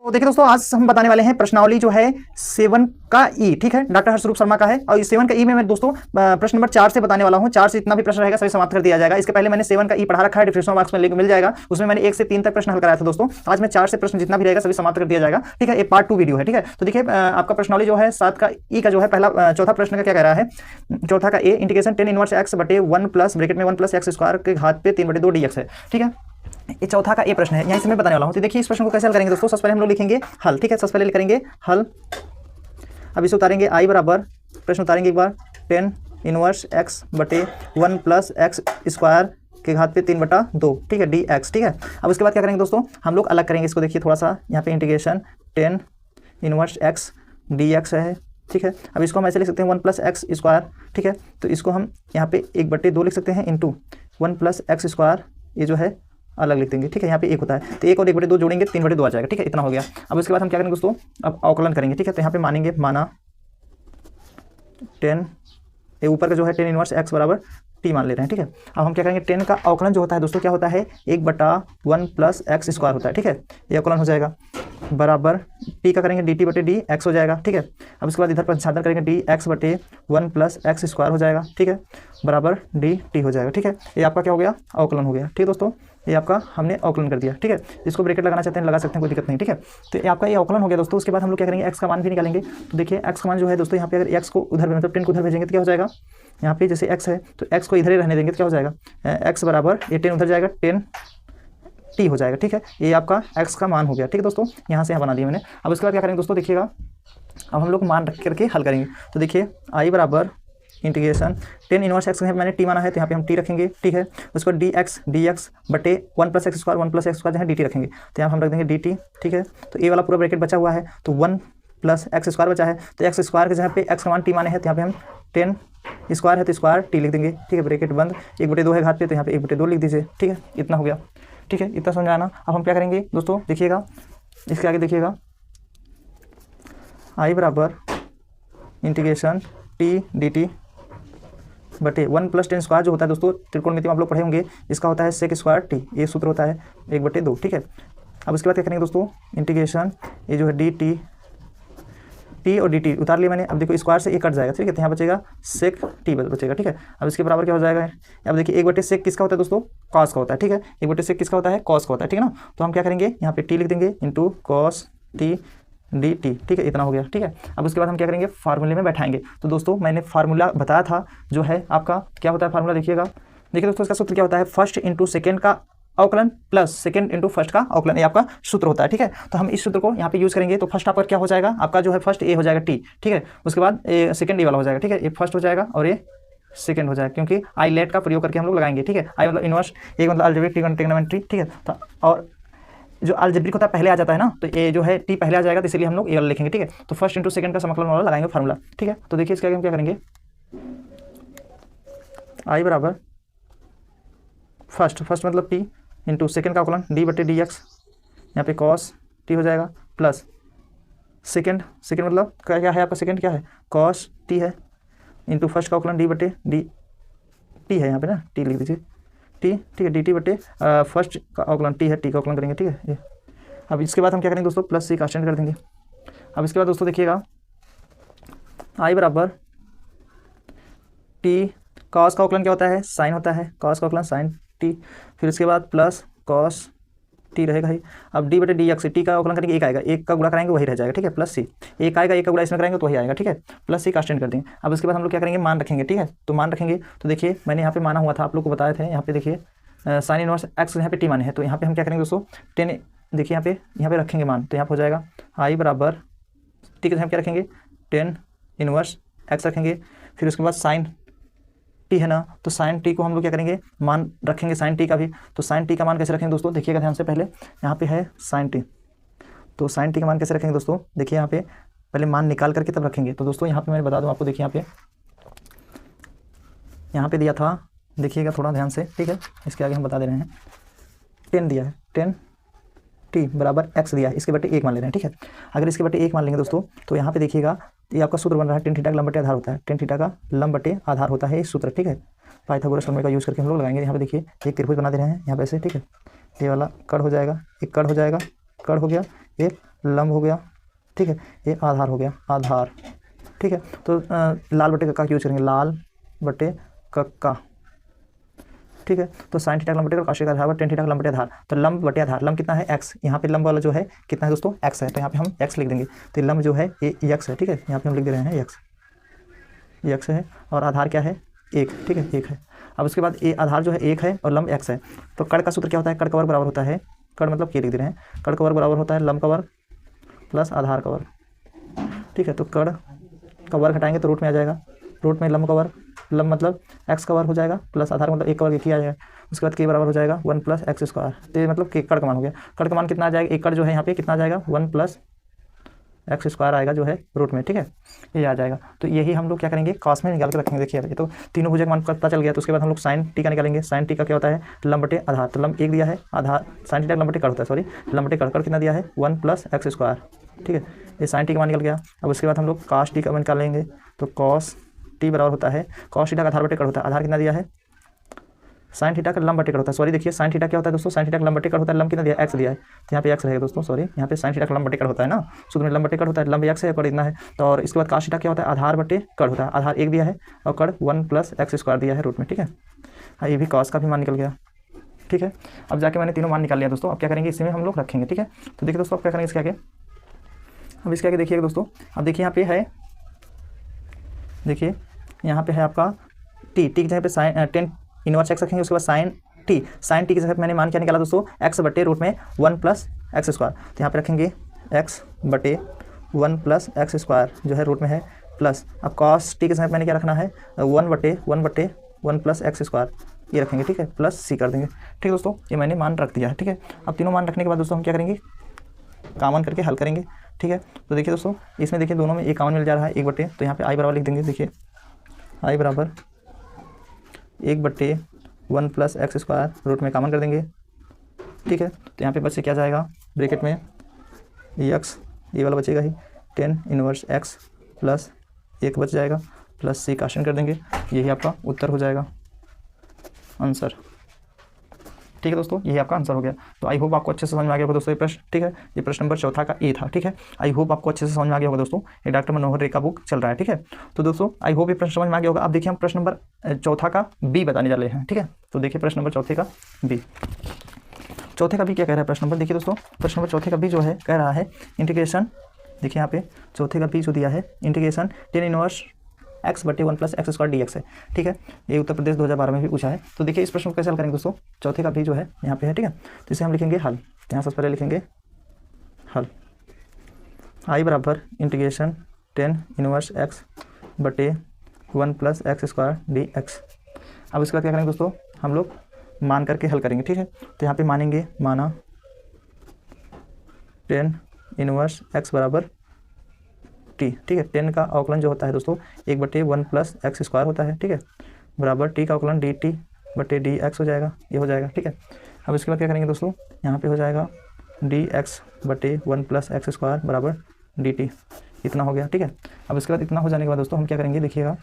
तो देखिए दोस्तों, आज हम बताने वाले हैं प्रश्नावली जो है 7 का ई, ठीक है, डॉक्टर हर्षरूप शर्मा का है। और 7 का ई में मैं दोस्तों प्रश्न नंबर 4 से बताने वाला हूं। 4 से इतना भी प्रश्न रहेगा सभी समाप्त कर दिया जाएगा। इसके पहले मैंने 7 का ई पढ़ा रखा है, डिफरेंशियल मार्क्स में मिल जाएगा। उसमें मैंने 1 से 3 तक प्रश्न हल कराया था दोस्तों। आज मैं 4 से प्रश्न जितना भी रहेगा सभी समाप्त कर दिया जाएगा, ठीक है। एक पार्ट 2 वीडियो है, ठीक है। तो देखिए आपका प्रश्नावली जो है 7 का ई का जो है पहला चौथा प्रश्न का क्या कह रहा है। चौथा का ए, इंटीग्रेशन टेन इनवर्स एक्स बटे 1 प्लस ब्रैकेट में 1 प्लस एक्स स्क्वायर के घात पे 3/2 dx है, ठीक है। ये चौथा का ए प्रश्न है, यहीं से मैं बताने वाला हूं। तो देखिए इस प्रश्न को कैसे हल करेंगे दोस्तों। सबसे पहले हम लोग लिखेंगे हल, ठीक है। सबसे पहले करेंगे हल। अब इसे उतारेंगे आई बराबर, प्रश्न उतारेंगे एक बार, टेन इनवर्स एक्स बटे 1 प्लस एक्स स्क्वायर के घात पे 3/2, ठीक है, डी एक्स, ठीक है। अब उसके बाद क्या करेंगे दोस्तों, हम लोग अलग करेंगे इसको। देखिए थोड़ा सा यहाँ पे integration tan inverse x d x है, ठीक है। अब इसको हम ऐसे लिख सकते हैं 1 प्लस एक्स स्क्वायर, ठीक है। तो इसको हम यहाँ पे 1/2 लिख सकते हैं इंटू 1 प्लस एक्स स्क्वायर, ये जो है अलग लिख देंगे, ठीक है। यहाँ पे 1 होता है तो 1 और 1/2 जोड़ेंगे 3/2 आ जाएगा, ठीक है। इतना हो गया। अब उसके बाद हम क्या करेंगे दोस्तों, अब अवकलन करेंगे, ठीक है। तो यहाँ पे मानेंगे, माना 10, ये ऊपर का जो है 10 इनवर्स एक्स बराबर टी मान ले रहे हैं, ठीक है। अब हम क्या करेंगे, 10 का अवकलन जो होता है दोस्तों क्या होता है, 1/1 प्लस एक्स स्क्वायर होता है, ठीक है। ये अवकलन हो जाएगा बराबर टी का करेंगे dt बटे डी एक्स हो जाएगा, ठीक है। अब उसके बाद इधर प्रतिस्थापन करेंगे डी एक्स बटे 1 प्लस एक्स स्क्वायर हो जाएगा, ठीक है, बराबर डी टी हो जाएगा, ठीक है। ये आपका क्या हो गया, अवकलन हो गया, ठीक है दोस्तों। ये आपका हमने अवकलन कर दिया, ठीक है। इसको ब्रैकेट लगाना चाहते हैं लगा सकते हैं, कोई दिक्कत नहीं, ठीक है। तो ये आपका ये अवकलन हो गया दोस्तों। उसके बाद हम लोग क्या करेंगे, एक्स का मान भी निकालेंगे। तो देखिए एक्स का मान जो है दोस्तों, यहाँ पे अगर एक्स को उधर मतलब 10 को उधर भेजेंगे तो क्या हो जाएगा, यहाँ पे जैसे एक्स है तो एक्स को इधर ही रहने देंगे तो क्या हो जाएगा, एक्स बराबर ये 10 उधर जाएगा 10 टी हो जाएगा, ठीक है। ये आपका एक्स का मान हो गया, ठीक है दोस्तों। यहाँ से यहाँ बना दिया मैंने। अब उसके बाद क्या करेंगे दोस्तों, देखिएगा अब हम लोग मान रख करके हल करेंगे। तो देखिए आई बराबर इंटीग्रेशन 10 इनवर्स एक्स, मैंने टी माना है तो यहाँ पे हम टी रखेंगे, ठीक है। उसको डी एक्स बटे 1 plus x square 1 plus x square जो है डी टी रखेंगे, तो यहाँ हम रख देंगे डी टी, ठीक है। तो ये वाला पूरा ब्रैकेट बचा हुआ है, तो 1 प्लस एक्स स्क्वायर बचा है, तो एक्स स्क्वायर के जहाँ पे एक्स का मान टी माने हैं तो यहाँ पे हम 10 स्क्वायर है तो स्क्वायर टी लिख देंगे, ठीक है। ब्रैकेट बंद, 1/2 है घात पे तो यहाँ पे 1/2 लिख दीजिए, ठीक है। इतना हो गया, ठीक है। इतना समझ आना। अब हम क्या करेंगे दोस्तों, देखिएगा इसके आगे देखिएगा, आई बराबर इंटीग्रेशन टी डी टी बटे 1 प्लस 10 स्क्वायर जो होता है दोस्तों, त्रिकोणमिति में आप लोग पढ़े होंगे, इसका होता है सेक स्क्वायर टी, ये सूत्र होता है 1/2, ठीक है। अब उसके बाद क्या करेंगे दोस्तों, इंटीग्रेशन ये जो है डी टी और डी टी उतार लिया मैंने। अब देखो स्क्वायर से एक कट जाएगा, ठीक है, तो यहाँ बचेगा सेक टी बचेगा, ठीक है। अब इसके बराबर क्या हो जाएगा, अब देखिए 1/सेक किसका होता है दोस्तों, कॉस का होता है, ठीक है। 1/सेक किसका होता है, कॉस का होता है, ठीक है ना। तो हम क्या करेंगे, यहाँ पे टी लिख देंगे into cos T D T, ठीक है। इतना हो गया, ठीक है। अब उसके बाद हम क्या करेंगे, फार्मूले में बैठाएंगे। तो दोस्तों मैंने फार्मूला बताया था जो है आपका क्या होता है फार्मूला, देखिएगा। देखिए दोस्तों इसका सूत्र क्या होता है, फर्स्ट इंटू सेकेंड का अवकलन प्लस सेकंड इंटू फर्स्ट का अवकलन, ये आपका सूत्र होता है, ठीक है। तो हम इस सूत्र को यहाँ पे यूज करेंगे। तो फर्स्ट आपका क्या हो जाएगा, आपका जो है फर्स्ट ए हो जाएगा टी, ठीक है। उसके बाद सेकंड ए वाला हो जाएगा, ठीक है। ये फर्स्ट हो जाएगा और ये सेकंड हो जाएगा, क्योंकि आई लेट का प्रयोग करके हम लोग लगाएंगे, ठीक है। आई मतलब इनवर्स, ए मतलब अलजेब्रिक ट्रिग्नोमेट्री, ठीक है। तो और जो अलजेब्रिक होता है पहले आ जाता है ना, तो ये जो है टी पहले आ जाएगा, तो इसलिए हम लोग ये वाला लिखेंगे, ठीक है। तो फर्स्ट इंटू सेकंड का समाकलन वाला लगाएंगे फार्मूला, ठीक है। तो देखिए इसके आगे हम क्या करेंगे, आई बराबर फर्स्ट मतलब टी इंटू सेकेंड का अवकलन डी बटे डी एक्स, यहाँ पे कॉस टी हो जाएगा, प्लस सेकेंड मतलब क्या है आपका, सेकेंड क्या है, कॉस टी है, इंटू फर्स्ट का अवकलन डी बटे डी टी है, यहाँ पे ना टी लिख दीजिए टी, ठीक है। डी टी बटे फर्स्ट का अवकलन टी है, टी का अवकलन करेंगे, ठीक है। ये अब इसके बाद हम क्या करेंगे दोस्तों, प्लस सी कांस्टेंट कर देंगे। अब इसके बाद दोस्तों देखिएगा आई बराबर टी, कॉस का अवकलन क्या होता है, साइन होता है, कॉस का अवकलन साइन टी, फिर उसके बाद प्लस कॉस टी रहेगा ही। अब डी बटे डी एक्स, टी का अवकलन करेंगे, एक आएगा, एक का गुणा कराएंगे वही रह जाएगा, ठीक है, प्लस सी, एक आएगा, एक का गुणा इसमें कराएंगे तो वही आएगा, ठीक है। प्लस सी कांस्टेंट कर देंगे। अब उसके बाद हम लोग क्या करेंगे, मान रखेंगे, ठीक है। तो मान रखेंगे तो देखिए मैंने यहाँ पे माना हुआ था, आप लोग को बताए थे, यहाँ पे देखिए साइन इनवर्स एक्स यहाँ पे टी माने हैं, तो यहाँ पे हम क्या करेंगे दोस्तों, 10 देखिए यहाँ पे रखेंगे मान, तो यहाँ पे हो जाएगा आई बराबर टी के यहाँ क्या रखेंगे, 10 इनवर्स एक्स रखेंगे, फिर उसके बाद साइन टी है ना, तो साइन टी को हम लोग क्या करेंगे, मान रखेंगे साइन टी का भी। तो साइन टी का मान कैसे रखेंगे दोस्तों, देखिएगा ध्यान से, पहले यहाँ पे है साइन टी, तो साइन टी का मान कैसे रखेंगे दोस्तों, देखिए यहाँ पे पहले मान निकाल करके तब रखेंगे। तो दोस्तों यहाँ पे मैं बता दूँ आपको, देखिए यहाँ पे दिया था, देखिएगा थोड़ा ध्यान से, ठीक है। इसके आगे हम बता दे रहे हैं, 10 दिया है, 10 टी बराबर एक्स दिया है, इसके बटे 1 मान ले रहे हैं, ठीक है। अगर इसके बटे 1 मान लेंगे दोस्तों, तो यहाँ पे देखिएगा ये आपका सूत्र बन रहा है, टेन थीटा का लंब बटे आधार होता है, टेन थीटा का लंब बटे आधार होता है, इस सूत्र, ठीक है। पाइथागोरस प्रमेय का यूज़ करके हम लोग लगाएंगे। यहाँ पे देखिए एक त्रिभुज बना दे रहे हैं यहाँ पे से, ठीक है। ये वाला कड़ हो जाएगा, एक कड़ हो जाएगा, कड़ हो गया, एक लंब हो गया, ठीक है, ये आधार हो गया, आधार, ठीक है। तो लाल बटे कक्का यूज करेंगे, लाल बटे कक्का, ठीक है। तो साइन थीटा का लंब बटे कॉस थीटा का आधार, टेन थीटा का लंब बटे आधार। तो लंब बटे आधार, लंब कितना है x, यहाँ पे लंब वाला जो है कितना है दोस्तों x है, तो यहाँ पे हम x लिख देंगे। तो लंब जो है ये x है, ठीक है, यहाँ पे हम लिख दे रहे हैं x है, और आधार क्या है 1, ठीक है 1 है। अब उसके बाद ये आधार जो है 1 है और लंब x है। तो कड़ का सूत्र क्या होता है, कड़ का वर्ग बराबर होता है, कड़ मतलब k लिख दे रहे हैं, कड़ का वर्ग बराबर होता है लंब का वर्ग प्लस आधार का वर्ग, ठीक है। तो कड़ का वर्ग हटाएंगे तो रूट में आ जाएगा, रूट में लंब का वर्ग, लंब मतलब x का वर्ग हो जाएगा प्लस आधार मतलब 1 का वर्ग 1 ही आ जाएगा। उसके बाद k बराबर हो जाएगा 1 प्लस एक्स स्क्वायर। तो ये मतलब k कड़ का मान हो गया। कड़ का मान कितना आ जाएगा, एक कड़ जो है यहाँ पे कितना आ जाएगा 1 प्लस एक्स स्क्वायर आएगा जो है रूट में, ठीक है, ये आ जाएगा। तो यही हम लोग क्या करेंगे, कॉस में निकाल के रखेंगे। देखिए ये तो तीनों भुजा का मान पता चल गया। तो उसके बाद हम लोग साइन टी का निकालेंगे। साइन टी का क्या होता है, लंब बटे आधार। तो लंब 1 दिया है, आधार साइन टी का लंब बटे कड़ होता है, सॉरी लंब बटे कड़ कितना दिया है 1 प्लस एक्स स्क्वायर, ठीक है। ये साइन टी का मान निकल गया। अब उसके बाद हम लोग कॉस टी का मान निकालेंगे। तो कॉस टी बराबर होता है कॉस थीटा का आधार बटे कड़ होता है, आधार कितना दिया है साइन थीटा का लंब बटे कड़ होता है, सॉरी देखिए साइन थीटा क्या होता है दोस्तों, साइन थीटा का लंब बटे कड़ होता है, लंब कितना दिया है x दिया है, तो यहाँ पे x रहेगा दोस्तों, सॉरी यहाँ पे साइन थीटा का लंब बटे कड़ होता है ना, सूत्र में लंब बटे कड़ होता है, लंब x है, कड़ इतना है। तो और इसके बाद कॉस थीटा क्या होता है, आधार बटे कड़ होता है, आधार 1 दिया है और कड़ 1 प्लस एक्स स्क्वायर दिया है रूट में, ठीक है। हाँ ये भी कॉस का भी मान निकल गया, ठीक है। अब जाके मैंने तीनों मान निकाल लिया दोस्तों। अब क्या करेंगे, इसमें हम लोग रखेंगे, ठीक है। तो देखिए दोस्तों अब क्या करेंगे इसके आगे, अब इसके आगे देखिएगा दोस्तों, अब देखिए यहाँ पे है, देखिए यहाँ पे है आपका टी की जगह पे साइन टेन इनवर्स एक्स रखेंगे। उसके बाद साइन टी की जगह पे मैंने मान क्या निकाला दोस्तों, एक्स बटे रूट में 1 प्लस एक्स स्क्वायर। तो यहाँ पे रखेंगे एक्स बटे 1 प्लस एक्स स्क्वायर जो है रूट में है, प्लस अब कॉस टी के जगह मैंने क्या रखना है 1 बटे 1 प्लस एक्स स्क्वायर ये रखेंगे, ठीक है, प्लस सी कर देंगे, ठीक है दोस्तों। ये मैंने मान रख दिया है, ठीक है। अब तीनों मान रखने के बाद दोस्तों हम क्या करेंगे, कॉमन करके हल करेंगे, ठीक है। तो देखिए दोस्तों इसमें देखिए दोनों में एक कॉमन मिल जा रहा है 1 बटे, तो यहाँ पे आई बराबर लिख देंगे, देखिए आई बराबर 1 बटे 1 प्लस एक्स स्क्वायर रूट में कॉमन कर देंगे, ठीक है। तो यहाँ पे बच्चे क्या जाएगा ब्रैकेट में एक्स, ये वाला बचेगा ही 10 इनवर्स एक्स प्लस 1 बच जाएगा प्लस सी काशन कर देंगे, यही आपका उत्तर हो जाएगा आंसर, ठीक है दोस्तों, यही आपका आंसर हो गया। तो आई होप आपको अच्छे से समझ में आ गया होगा दोस्तों ये प्रश्न, ठीक है। ये प्रश्न नंबर चौथा का ए था, ठीक है। आई होप आपको अच्छे से समझ में आ गया होगा दोस्तों, ये डॉक्टर मनोहर रे का बुक चल रहा है, ठीक है। तो दोस्तों आई होप ये प्रश्न समझ में आ गया होगा। अब देखिए हम प्रश्न नंबर चौथा का बी बताने वाले हैं, ठीक है। तो देखिए प्रश्न नंबर चौथे का बी, चौथे का बी क्या कह रहा है प्रश्न नंबर, देखिए दोस्तों प्रश्न नंबर चौथे का बी जो है कह रहा है इंटीग्रेशन, देखिए यहाँ पे चौथे का बी जो दिया है इंटीग्रेशन 10 इनवर्स एक्स बटे 1 प्लस एक्स स्क्वायर DX है, ठीक है। ये उत्तर प्रदेश 2012 में भी पूछा है। तो देखिए इस प्रश्न को कैसे हल करेंगे दोस्तों, चौथे का भी जो है यहाँ पे है, ठीक है। तो इसे हम लिखेंगे हल, यहाँ सबसे पहले लिखेंगे हल, आई बराबर इंटीग्रेशन 10 इनवर्स एक्स बटे 1 प्लस एक्स स्क्वायर DX। अब इसके बाद क्या करेंगे दोस्तों, हम लोग मान करके हल करेंगे, ठीक है। तो यहाँ पे मानेंगे, माना 10 इनवर्स एक्स बराबर टी, ठीक है। 10 का अवकलन जो होता है दोस्तों 1 बटे 1 प्लस एक्स स्क्वायर होता है, ठीक है, बराबर टी का अवकलन dt बटे dx हो जाएगा, ये हो जाएगा, ठीक है। अब इसके बाद क्या करेंगे दोस्तों, यहाँ पे हो जाएगा dx बटे 1 प्लस एक्स स्क्वायर बराबर dt, इतना हो गया, ठीक है। अब इसके बाद इतना हो जाने के बाद दोस्तों हम क्या करेंगे, देखिएगा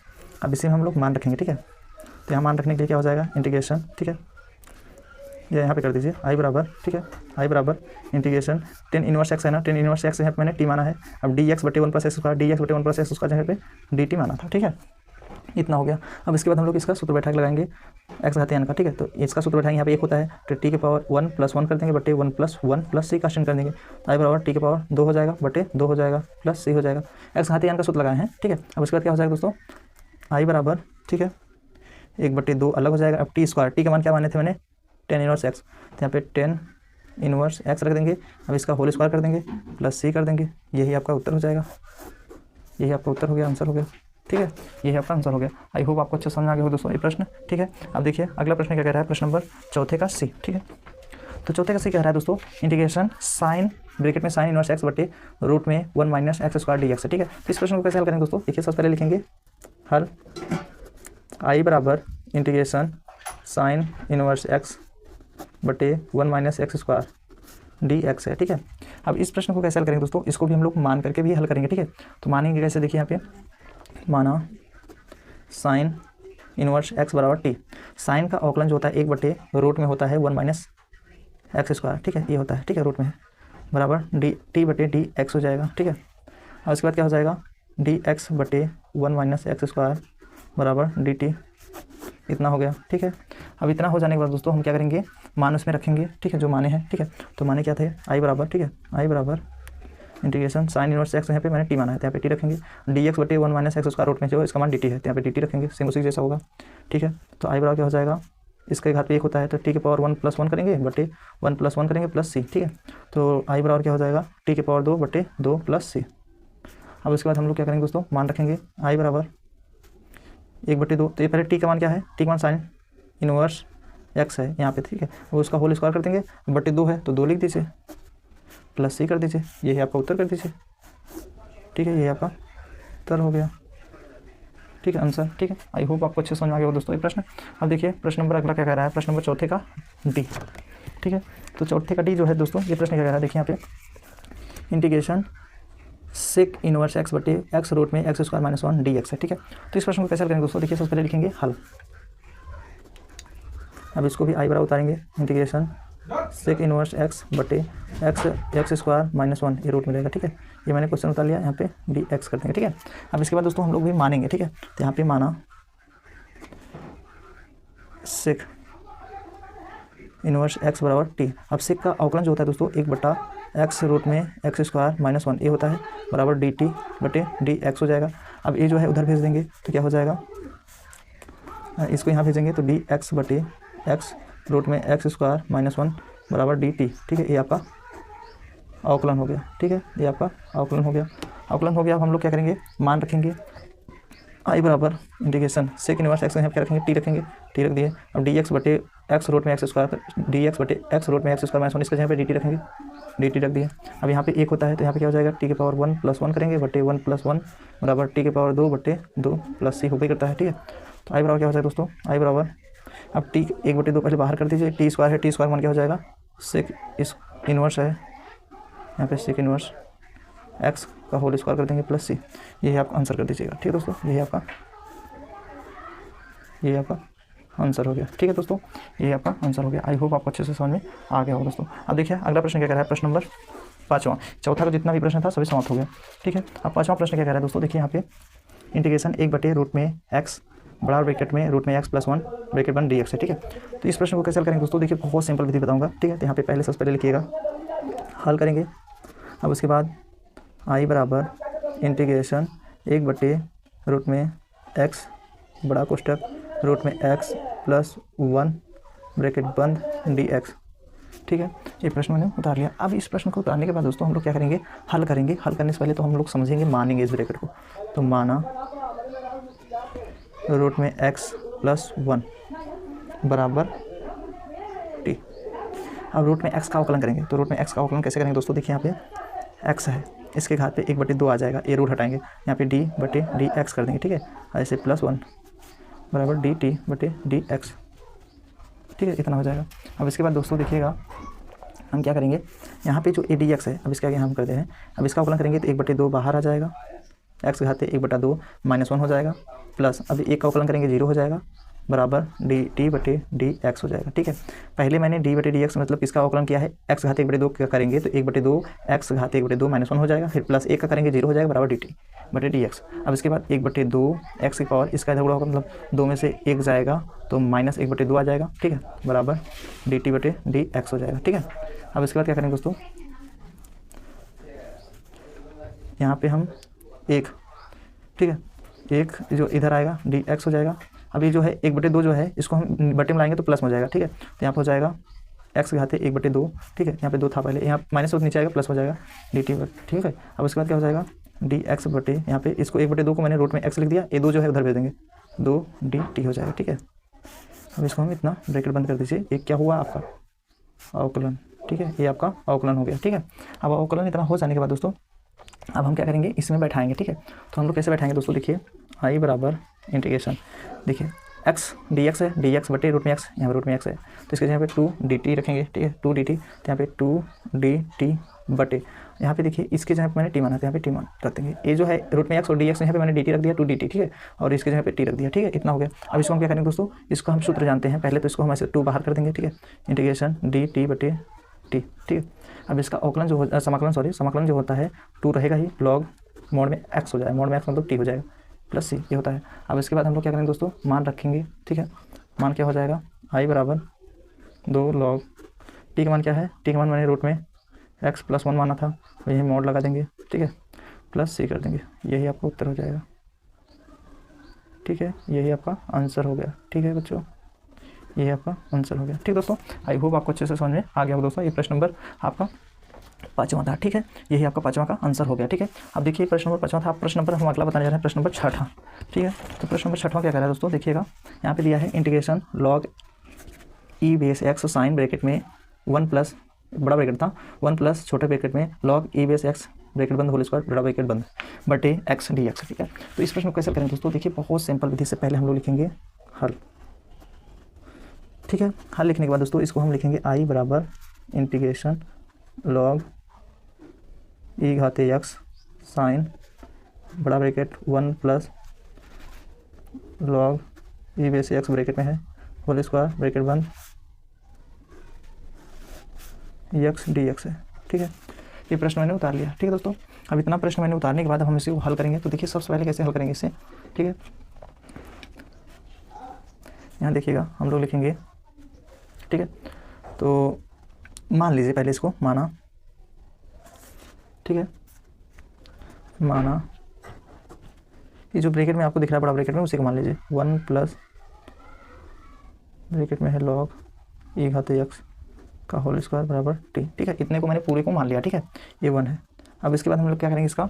अब इसी में हम लोग मान रखेंगे, ठीक है। तो यहाँ मान रखने के लिए क्या हो जाएगा इंटीग्रेशन, ठीक है, ये यहाँ पे कर दीजिए आई बराबर, ठीक है, आई बराबर इंटीग्रेशन 10 इनवर्स एक्स है ना, 10 इनवर्स एक्स यहाँ पे मैंने टी माना है। अब dx बटे 1 प्लस एक्स स्क्वायर, dx बटे 1 प्लस एक्स स्क्वायर जगह पे dt माना था, ठीक है, इतना हो गया। अब इसके बाद हम लोग इसका सूत्र बैठा के लगाएंगे एक्स घाते n का, ठीक है। तो इसका सूत्र बैठाएंगे, यहाँ पे 1 होता है तो टी के पावर 1 प्लस 1 कर देंगे बटे 1 प्लस 1 प्लस सी काशन कर देंगे, आई बराबर टी के पावर 2 हो जाएगा बटे 2 हो जाएगा प्लस सी हो जाएगा, एक्स घाते n का सूत्र लगाए हैं, ठीक है। अब इसके बाद क्या हो जाएगा दोस्तों, आई बराबर, ठीक है, 1 बटे 2 अलग हो जाएगा। अब टी स्क्वायर, टी का मान क्या माने थे मैंने 10 इनवर्स एक्स, तो यहाँ पे 10 इनवर्स एक्स रख देंगे, अब इसका होल स्क्वायर कर देंगे प्लस सी कर देंगे, यही आपका उत्तर हो जाएगा, यही आपका उत्तर हो गया, आंसर हो गया, ठीक है, यही आपका आंसर हो गया। आई होप आपको अच्छे समझ आ गया हो दोस्तों ये प्रश्न, ठीक है। अब देखिए अगला प्रश्न क्या कह रहा है, प्रश्न नंबर चौथे का सी, ठीक है। तो चौथे का सी कह रहा है दोस्तों इंटीग्रेशन साइन ब्रैकेट में साइन इनवर्स एक्स बटे रूट में 1 माइनस एक्स स्क्वायर DX है, ठीक है। तो इस प्रश्न को कैसे हल करेंगे दोस्तों, देखिए सबसे पहले लिखेंगे हल, आई बराबर इंटीग्रेशन साइन इनवर्स एक्स बटे 1 माइनस एक्स स्क्वायर DX है, ठीक है। अब इस प्रश्न को कैसे हल करेंगे दोस्तों, इसको भी हम लोग मान करके भी हल करेंगे, ठीक है। तो मानेंगे कैसे, देखिए यहाँ पे माना साइन इनवर्स एक्स बराबर टी, साइन का अवकलन जो होता है 1 बटे रूट में होता है 1 माइनस एक्स स्क्वायर, ठीक है, ये होता है, ठीक है, रूट में है बराबर डी टी बटे डी एक्स हो जाएगा, ठीक है। और उसके बाद क्या हो जाएगा, डी एक्स बटे 1 माइनस एक्स स्क्वायर बराबर डी टी, इतना हो गया, ठीक है। अब इतना हो जाने के बाद दोस्तों हम क्या करेंगे, मान उसमें रखेंगे, ठीक है, जो माने हैं, ठीक है। तो माने क्या थे, आई बराबर, ठीक है, आई बराबर इंटीग्रेशन साइन इनवर्स एक्स, यहाँ पे मैंने टी माना है तो यहाँ पे टी रखेंगे, डी एक्स बटे 1 माइनस एक्स स्क्वायर रूट में जो इसका मान डी टी है तो यहाँ पे डी टी रखेंगे, सेम उसी जैसा होगा, ठीक है। तो आई बराबर क्या हो जाएगा, इसके घात पे 1 होता है तो टी के पावर 1 + 1 करेंगे बटे 1 + 1 करेंगे प्लस सी, ठीक है। तो आई बराबर क्या हो जाएगा, टी के पावर 2 बटे 2 प्लस सी। अब उसके बाद हम लोग क्या करेंगे दोस्तों, मान रखेंगे आई बराबर 1/2, तो ये पहले टी का मान क्या है, टी का मान साइन इनवर्स एक्स है यहाँ पे, ठीक है। वो उसका होल स्क्वायर कर देंगे, बटे 2 है तो 2 लिख दीजिए प्लस सी कर दीजिए, यही आपका उत्तर कर दीजिए, ठीक है। यही आपका उत्तर हो गया, ठीक है, आंसर, ठीक है। आई होप आपको अच्छे समझ में आ गया दोस्तों ये प्रश्न। अब देखिए प्रश्न नंबर अगला क्या कह रहा है, प्रश्न नंबर चौथे का डी, ठीक है। तो चौथे का डी जो है दोस्तों, ये प्रश्न क्या कह रहा है, देखिए यहाँ पे इंटीग्रेशन सेक इनवर्स एक्स बटे एक्स रूट में x square minus 1 D x है, ठीक है। तो इस प्रश्न को कैसे हल करेंगे दोस्तों, देखिए सबसे पहले लिखेंगे हल। अब इसको भी आई बराबर उतारेंगे, इंटीग्रेशन सेक इनवर्स एक्स बटे एक्स स्क्वायर माइनस 1 ये रूट मिलेगा, ठीक है। ये मैंने क्वेश्चन उतार लिया, यहाँ पे डी एक्स कर देंगे, ठीक है। अब इसके बाद दोस्तों हम लोग भी मानेंगे, ठीक है। तो यहाँ पे माना सेक इनवर्स एक्स बराबर टी। अब सेक का अवकलन जो होता है दोस्तों 1/x रूट में एक्स स्क्वायर माइनस 1 ये होता है बराबर डी टी बटे डी एक्स हो जाएगा। अब ये जो है उधर भेज देंगे तो क्या हो जाएगा, इसको यहाँ भेजेंगे तो डी एक्स बटे एक्स रूट में एक्स स्क्वायर माइनस 1 बराबर डी टी, ठीक है। ये आपका अवकलन हो गया, ठीक है, ये आपका अवकलन हो गया। अवकलन हो गया, अब हम लोग क्या करेंगे, मान रखेंगे आई बराबर इंटीग्रेशन सेक इनवर्स एक्स यहाँ क्या रखेंगे, टी रखेंगे, टी रख दिए। अब डी एक्स बटे एक्स रूट में एक्स स्क्वायर, डी एक्स बटे एक्स रूट में एक्स स्क्वायर माइनस 1 इसका यहाँ पे डी टी रखेंगे, डी टी रख दिए। अब यहाँ पे 1 होता है तो यहाँ पे क्या हो जाएगा, टी के पावर 1 + 1 करेंगे बटे 1 + 1 बराबर टी के पावर 2 बटे 2 प्लस सी हो गई करता है, ठीक है। तो आई बराबर क्या हो जाएगा दोस्तों, आई बराबर अब टी 1/2 पहले बाहर कर दीजिए, टी स्क्वायर है, टी स्क्वायर मान क्या हो जाएगा, सेक इस इनवर्स है यहाँ पे सेक इनवर्स एक्स का होल स्क्वायर कर देंगे प्लस सी, यही आप आंसर कर दीजिएगा, ठीक है दोस्तों। यही आपका आंसर हो गया, ठीक है दोस्तों, ये आपका आंसर हो गया। आई होप आपको अच्छे से समझ में आ गया होगा दोस्तों। अब देखिए अगला प्रश्न क्या कह रहा है, प्रश्न नंबर 5वां। चौथा का जितना भी प्रश्न था सभी समाप्त हो गया, ठीक है। अब 5वां प्रश्न क्या कह रहा है दोस्तों, देखिए यहाँ पे इंटीग्रेशन 1/रूट में एक्स बड़ा ब्रैकेट में रूट में एक्स + 1 ब्रैकेट बन डी एक्स है, ठीक है। तो इस प्रश्न को कैसे हल करेंगे दोस्तों, देखिए बहुत सिंपल विधि बताऊँगा, ठीक है। तो यहाँ पे पहले सबसे पहले लिखिएगा हल करेंगे। अब उसके बाद आई बराबर इंटीग्रेशन 1/रूट में एक्स बड़ा कोष्टक रूट में एक्स + 1 ब्रैकेट बंद डी एक्स, ठीक है। ये प्रश्न मैंने उतार लिया। अब इस प्रश्न को उतारने के बाद दोस्तों हम लोग क्या करेंगे, हल करेंगे। हल करने से पहले तो हम लोग समझेंगे, मानेंगे इस ब्रैकेट को। तो माना रूट में एक्स + 1 बराबर टी। अब रूट में एक्स का अवकलन करेंगे, तो रूट में एक्स का अवकलन कैसे करेंगे दोस्तों, देखिए यहाँ पे एक्स है, इसके घात पे 1/2 आ जाएगा, ये रूट हटाएंगे, यहाँ पे डी बटे डी एक्स कर देंगे, ठीक है। ऐसे +1 बराबर डी टी बटे डी एक्स, ठीक है, इतना हो जाएगा। अब इसके बाद दोस्तों देखिएगा हम क्या करेंगे, यहाँ पे जो ए डी एक्स है, अब इसका आगे हम करते हैं। अब इसका अवकलन करेंगे तो 1/2 बाहर आ जाएगा, एक्स घात 1/2 -1 हो जाएगा, प्लस अब एक का अवकलन करेंगे 0 हो जाएगा बराबर डी टी बटे डी एक्स हो जाएगा, ठीक है। पहले मैंने डी बटे डी एक्स मतलब इसका अवकलन किया है, एक्स घात 1/2 का करेंगे तो 1/2 एक्स घात 1/2 -1 हो जाएगा, फिर प्लस 1 का करेंगे 0 हो जाएगा बराबर डी टी बटे डी एक्स। अब इसके बाद 1/2 एक्स की पावर इसका इधर उड़ा होगा, मतलब 2 में से 1 जाएगा तो -1/2 आ जाएगा, ठीक है, बराबर डी टी बटे डी एक्स हो जाएगा, ठीक है। अब इसके बाद क्या करेंगे दोस्तों, यहाँ पे हम 1, ठीक है, 1 जो इधर आएगा डी एक्स हो जाएगा। अब ये जो है 1/2 जो है इसको हम बटे में लाएंगे तो प्लस में हो जाएगा, ठीक है। तो यहाँ पर हो जाएगा एक्स घात 1/2, ठीक है, यहाँ पे 2 था पहले, यहाँ माइनस से नीचे आएगा प्लस हो जाएगा डी टी, ठीक है। अब उसके बाद क्या हो जाएगा डी एक्स बटे यहाँ पे इसको 1/2 को मैंने रूट में एक्स लिख दिया, ये 2 जो है उधर भेज देंगे, 2 डी टी हो जाएगा, ठीक है। अब इसको हम इतना ब्रैकेट बंद कर दीजिए, एक क्या हुआ आपका अवकलन, ठीक है, ये आपका अवकलन हो गया, ठीक है। अब अवकलन इतना हो जाने के बाद दोस्तों अब हम क्या करेंगे, इसमें बैठाएंगे, ठीक है। तो हम लोग कैसे बैठाएंगे दोस्तों, देखिए आई बराबर इंटीग्रेशन, देखिए एक्स डी एक्स है, डी एक्स बटे रूट में एक्स, यहाँ पर रूट में एक्स है तो इसके यहाँ पे 2 डी टी रखेंगे, ठीक है, 2 डी टी, तो यहाँ पे 2 डी टी बटे यहाँ पे देखिए इसके जहाँ पे मैंने टी माना था यहाँ पे टी मान रख देंगे, ये जो है रूट में एक्स और डी एक्स यहाँ पे मैंने डी टी रख दिया 2 डी टी, ठीक है, और इसके जहाँ पे टी रख दिया, ठीक है, इतना हो गया। अब इसको हम क्या करेंगे दोस्तों, इसको हम सूत्र जानते हैं, पहले तो इसको हम ऐसे 2 बाहर कर देंगे, ठीक है, इंटीग्रेशन डी टी बटे टी, ठीक है। अब इसका अवकलन जो समाकलन जो होता है 2 रहेगा ही, लॉग मोड में x हो जाएगा, मोड में x मतलब t हो जाएगा प्लस सी, ये होता है। अब इसके बाद हम लोग क्या करेंगे दोस्तों, मान रखेंगे, ठीक है। मान क्या हो जाएगा, i बराबर 2 लॉग t का मान क्या है, t का मान मैंने रूट में x + 1 माना था, तो यही मोड लगा देंगे, ठीक है, प्लस सी कर देंगे, यही आपका उत्तर हो जाएगा, ठीक है। यही आपका आंसर हो गया, ठीक है बच्चों, यही आपका आंसर हो गया, ठीक दोस्तों। आई होप आपको अच्छे से समझ में आ गया हो दोस्तों। ये प्रश्न नंबर आपका 5वां था, ठीक है। यही आपका 5वां का आंसर हो गया, ठीक है। अब देखिए प्रश्न नंबर 5वां था। आप प्रश्न नंबर हम अगला बताने जा रहे हैं, प्रश्न नंबर 6वां, ठीक है। तो प्रश्न नंबर 6वां क्या कह रहा है दोस्तों, देखिएगा यहाँ पे दिया है integration log e base x sine bracket में 1 प्लस, बड़ा ब्रैकेट था, 1 प्लस छोटे ब्रैकेट में log e base x bracket बंद होल स्क्वायर बड़ा ब्रैकेट बंद बटे एक्स डी एक्स, ठीक है। तो इस प्रश्न को कैसे करेंगे दोस्तों, देखिए बहुत सिंपल विधि से पहले हम लोग लिखेंगे हल, ठीक है। हल लिखने के बाद दोस्तों इसको हम लिखेंगे आई बराबर इंटीग्रेशन लॉग ई घाते एक्स साइन बड़ा bracket 1 plus log e base x bracket में है होल स्क्वायर ब्रैकेट बंद एक्स डी एक्स है, ठीक है। ये प्रश्न मैंने उतार लिया, ठीक है दोस्तों। अब इतना प्रश्न मैंने उतारने के बाद हम इसे हल करेंगे। तो देखिए सबसे पहले कैसे हल करेंगे इसे, ठीक है। यहाँ देखिएगा हम लोग लिखेंगे, ठीक है। तो मान लीजिए पहले इसको माना, ठीक है, माना ये जो ब्रैकेट में आपको दिख रहा है बड़ा ब्रैकेट में उसी को मान लीजिए 1 प्लस ब्रैकेट में है लॉग ई घाते एक्स का होल स्क्वायर बराबर टी, ठीक है। इतने को मैंने पूरे को मान लिया, ठीक है, ये 1 है। अब इसके बाद हम लोग क्या करेंगे, इसका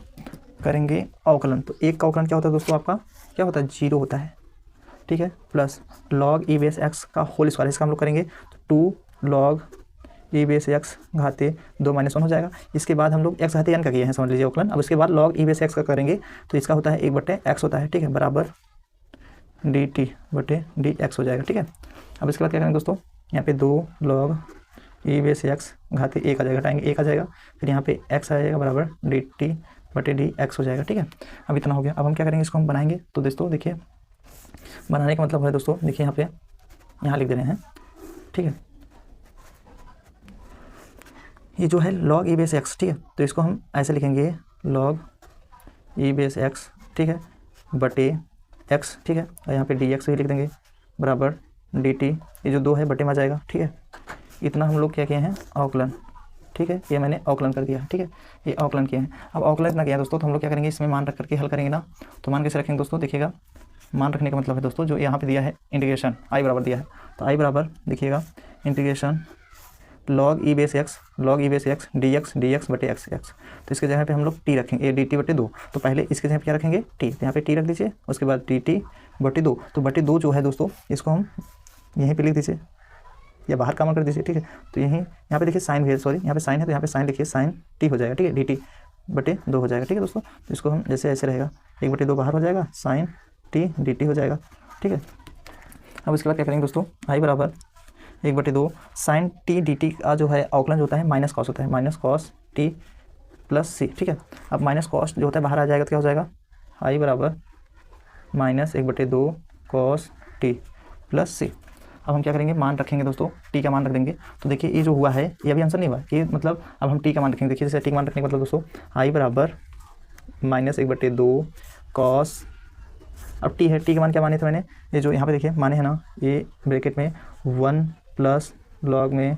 करेंगे अवकलन। तो एक का अवकलन क्या होता है दोस्तों, आपका क्या होता है, 0 होता है, ठीक है, plus log e base x का होल स्क्वायर, इसका हम लोग करेंगे तो 2 लॉग ई बेस एक्स घाते 2 - 1 हो जाएगा। इसके बाद हम लोग एक्स घाते n का किए हैं, समझ लीजिए अवकलन। अब इसके बाद लॉग ई बेस एक्स का करेंगे तो इसका होता है 1/x होता है, ठीक है, बराबर डी टी बटे डी एक्स हो जाएगा, ठीक है। अब इसके बाद क्या करेंगे दोस्तों, यहाँ पे 2 लॉग ई बेस एक्स घाते 1 आ जाएगा, हटाएंगे 1 आ जाएगा, फिर यहाँ पे x आ जाएगा बराबर डी टी बटे डी एक्स हो जाएगा, ठीक है। अब इतना हो गया। अब हम क्या करेंगे, इसको हम बनाएंगे। तो दोस्तों देखिए बनाने का मतलब है दोस्तों, देखिए यहाँ पे यहाँ लिख दे रहे हैं, ठीक है, ये जो है लॉग ई बेस एक्स, ठीक है। तो इसको हम ऐसे लिखेंगे लॉग ई बेस एक्स, ठीक है, बटे एक्स, ठीक है, और यहाँ पे डी एक्स भी लिख देंगे बराबर डी टी, ये जो 2 है बटे में आ जाएगा, ठीक है। इतना हम लोग क्या किए हैं, अवकलन, ठीक है, ये मैंने अवकलन कर दिया, ठीक है, ये अवकलन किए हैं। अब अवकलन इतना किया दोस्तों, तो हम लोग क्या करेंगे, इसमें मान रख करके हल करेंगे ना। तो मान कैसे रखेंगे दोस्तों, देखिएगा मान रखने का मतलब है दोस्तों, जो यहाँ पे दिया है इंटीग्रेशन आई बराबर दिया है, तो आई बराबर देखिएगा integration log e base x d x बटे एक्स एक्स। तो इसके जगह पे हम लोग टी रखेंगे, डी टी बटे 2। तो पहले इसके जगह पे क्या रखेंगे, टी, तो यहाँ पे टी रख दीजिए, उसके बाद डी टी बटे 2। तो बटे 2 जो है दोस्तों, इसको हम यहीं पे लिख दीजिए या बाहर कॉमन कर दीजिए, ठीक है। तो यहीं यहाँ पे देखिए साइन भी है, सॉरी यहाँ पे साइन है, तो यहाँ पे साइन लिखिए, साइन टी हो जाएगा, ठीक है, डी टी बटे 2 हो जाएगा, ठीक है दोस्तों। तो इसको हम जैसे ऐसे रहेगा, 1/2 बाहर हो जाएगा, साइन टी डी टी हो जाएगा, ठीक है। अब इसके बाद क्या करेंगे दोस्तों, आई बराबर 1/2 साइन टी डी टी का जो है अवकलन जो होता है माइनस कॉस होता है, माइनस कॉस टी प्लस सी, ठीक है। अब माइनस कॉस जो होता है बाहर आ जाएगा तो क्या हो जाएगा, आई बराबर -1/2 कॉस टी प्लस सी। अब हम क्या करेंगे, मान रखेंगे दोस्तों, टी का मान रख देंगे। तो देखिए ये जो हुआ है ये अभी आंसर नहीं हुआ, ये मतलब अब हम टी का मान रखेंगे। देखिए जैसे टी का मान रखने का मतलब दोस्तों, आई बराबर -1/2 कॉस, अब टी है, टी का मान क्या माने थे मैंने, ये जो यहाँ पे देखिए माने है ना, ये ब्रैकेट में 1 प्लस लॉग में